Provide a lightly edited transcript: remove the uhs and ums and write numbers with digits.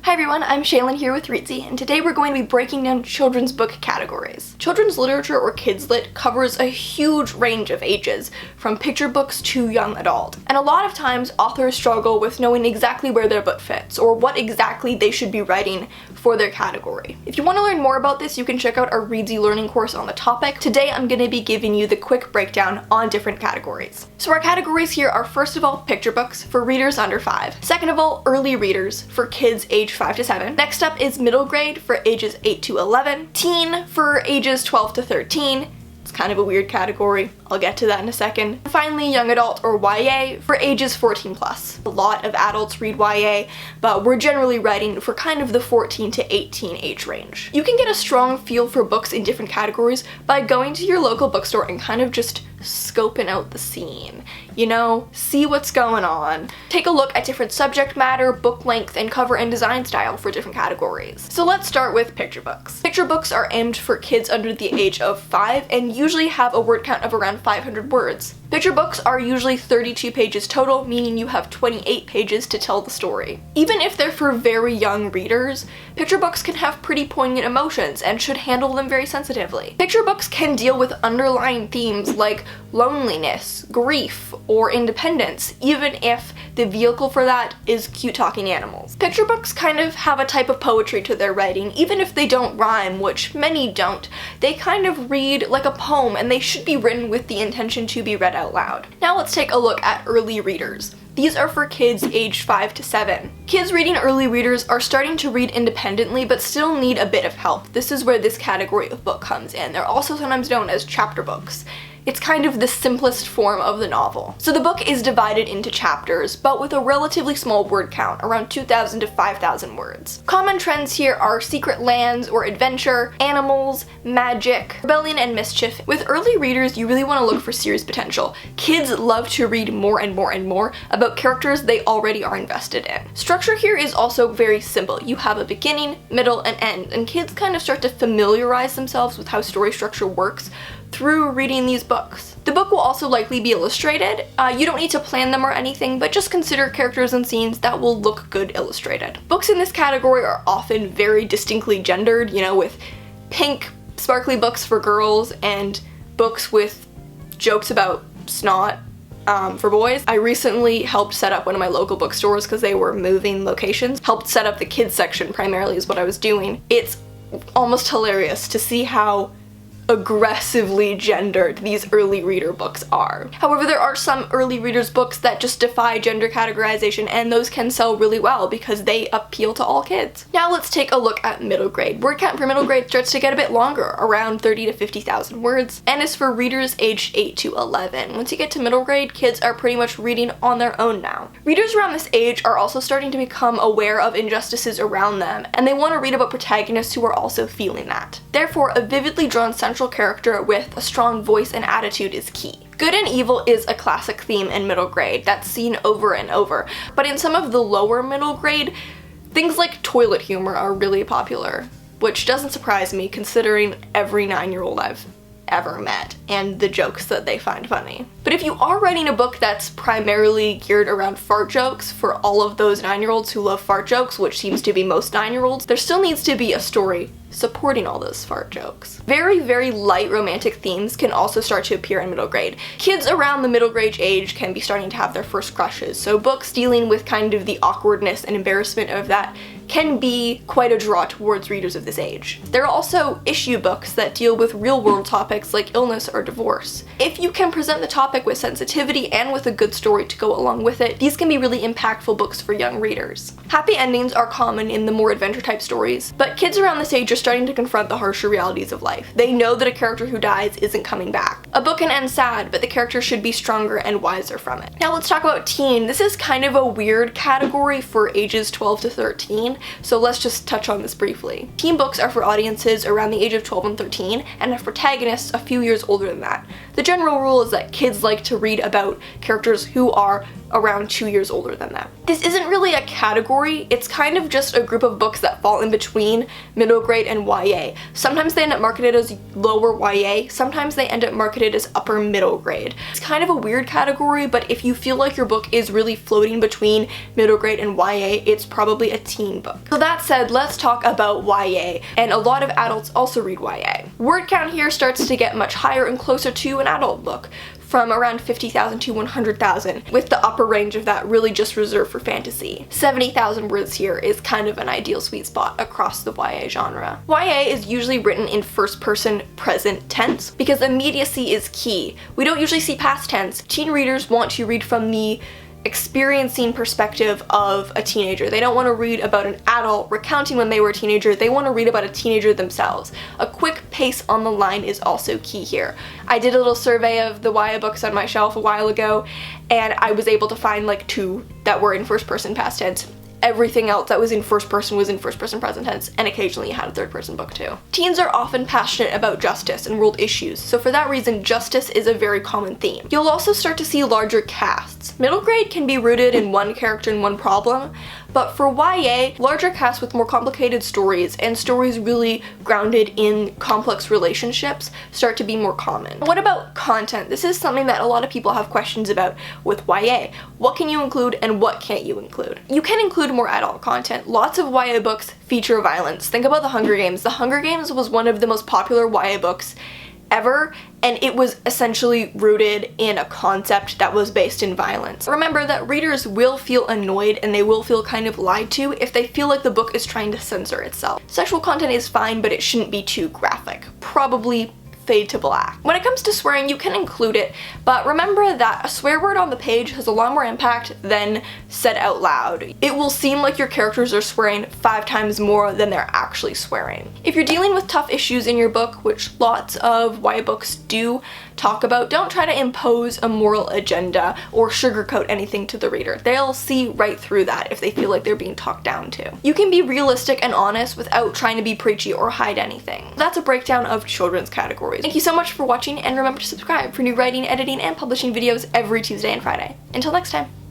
Hi everyone, I'm Shaylin here with Reedsy, and today we're going to be breaking down children's book categories. Children's literature, or kids lit, covers a huge range of ages, from picture books to young adult. And a lot of times, authors struggle with knowing exactly where their book fits, or what exactly they should be writing for their category. If you want to learn more about this, you can check out our Reedsy learning course on the topic. Today I'm going to be giving you the quick breakdown on different categories. So our categories here are, first of all, picture books for readers under 5. Second of all, early readers for kids age 5 to 7. Next up is middle grade for ages 8 to 11. Teen for ages 12 to 13. It's kind of a weird category. I'll get to that in a second. Finally, young adult, or YA, for ages 14 plus. A lot of adults read YA, but we're generally writing for kind of the 14 to 18 age range. You can get a strong feel for books in different categories by going to your local bookstore and kind of just scoping out the scene. You know, see what's going on. Take a look at different subject matter, book length, and cover and design style for different categories. So let's start with picture books. Picture books are aimed for kids under the age of 5 and usually have a word count of around 500 words. Picture books are usually 32 pages total, meaning you have 28 pages to tell the story. Even if they're for very young readers, picture books can have pretty poignant emotions and should handle them very sensitively. Picture books can deal with underlying themes like loneliness, grief, or independence, even if the vehicle for that is cute talking animals. Picture books kind of have a type of poetry to their writing, even if they don't rhyme, which many don't. They kind of read like a poem, and they should be written with the intention to be read out loud. Now let's take a look at early readers. These are for kids aged 5 to 7. Kids reading early readers are starting to read independently but still need a bit of help. This is where this category of book comes in. They're also sometimes known as chapter books. It's kind of the simplest form of the novel. So the book is divided into chapters, but with a relatively small word count, around 2,000 to 5,000 words. Common trends here are secret lands or adventure, animals, magic, rebellion, and mischief. With early readers, you really want to look for series potential. Kids love to read more and more and more about characters they already are invested in. Structure here is also very simple. You have a beginning, middle, and end, and kids kind of start to familiarize themselves with how story structure works through reading these books. The book will also likely be illustrated. You don't need to plan them or anything, but just consider characters and scenes that will look good illustrated. Books in this category are often very distinctly gendered, you know, with pink, sparkly books for girls and books with jokes about snot for boys. I recently helped set up one of my local bookstores because they were moving locations. Helped set up the kids section primarily is what I was doing. It's almost hilarious to see how aggressively gendered these early reader books are. However, there are some early readers books that just defy gender categorization, and those can sell really well because they appeal to all kids. Now let's take a look at middle grade. Word count for middle grade starts to get a bit longer, around 30 to 50,000 words, and is for readers aged 8 to 11. Once you get to middle grade, kids are pretty much reading on their own now. Readers around this age are also starting to become aware of injustices around them, and they want to read about protagonists who are also feeling that. Therefore, a vividly drawn central character with a strong voice and attitude is key. Good and evil is a classic theme in middle grade that's seen over and over, but in some of the lower middle grade, things like toilet humor are really popular, which doesn't surprise me considering every 9-year-old I've ever met and the jokes that they find funny. But if you are writing a book that's primarily geared around fart jokes for all of those 9-year-olds who love fart jokes, which seems to be most 9-year-olds, there still needs to be a story supporting all those fart jokes. Very, very light romantic themes can also start to appear in middle grade. Kids around the middle grade age can be starting to have their first crushes, so books dealing with kind of the awkwardness and embarrassment of that can be quite a draw towards readers of this age. There are also issue books that deal with real-world topics like illness or divorce. If you can present the topic with sensitivity and with a good story to go along with it, these can be really impactful books for young readers. Happy endings are common in the more adventure-type stories, but kids around this age are starting to confront the harsher realities of life. They know that a character who dies isn't coming back. A book can end sad, but the character should be stronger and wiser from it. Now let's talk about teen. This is kind of a weird category for ages 12 to 13, so let's just touch on this briefly. Teen books are for audiences around the age of 12 and 13 and have protagonists a few years older than that. The general rule is that kids like to read about characters who are around 2 years older than them. This isn't really a category, it's kind of just a group of books that fall in between middle grade and YA. Sometimes they end up marketed as lower YA, sometimes they end up marketed as upper middle grade. It's kind of a weird category, but if you feel like your book is really floating between middle grade and YA, it's probably a teen book. So that said, let's talk about YA, and a lot of adults also read YA. Word count here starts to get much higher and closer to an adult book, from around 50,000 to 100,000, with the upper range of that really just reserved for fantasy. 70,000 words here is kind of an ideal sweet spot across the YA genre. YA is usually written in first person present tense because immediacy is key. We don't usually see past tense. Teen readers want to read from the experiencing perspective of a teenager. They don't want to read about an adult recounting when they were a teenager, they want to read about a teenager themselves. A quick pace on the line is also key here. I did a little survey of the YA books on my shelf a while ago, and I was able to find like 2 that were in first person past tense. Everything else that was in first person was in first person present tense, and occasionally you had a third person book too. Teens are often passionate about justice and world issues, so for that reason, justice is a very common theme. You'll also start to see larger casts. Middle grade can be rooted in one character and one problem, but for YA, larger casts with more complicated stories and stories really grounded in complex relationships start to be more common. What about content? This is something that a lot of people have questions about with YA. What can you include and what can't you include? You can include more adult content. Lots of YA books feature violence. Think about The Hunger Games. The Hunger Games was one of the most popular YA books ever, and it was essentially rooted in a concept that was based in violence. Remember that readers will feel annoyed and they will feel kind of lied to if they feel like the book is trying to censor itself. Sexual content is fine, but it shouldn't be too graphic. Probably fade to black. When it comes to swearing, you can include it, but remember that a swear word on the page has a lot more impact than said out loud. It will seem like your characters are swearing 5 times more than they're actually swearing. If you're dealing with tough issues in your book, which lots of YA books do talk about, don't try to impose a moral agenda or sugarcoat anything to the reader. They'll see right through that if they feel like they're being talked down to. You can be realistic and honest without trying to be preachy or hide anything. That's a breakdown of children's categories. Thank you so much for watching, and remember to subscribe for new writing, editing, and publishing videos every Tuesday and Friday. Until next time.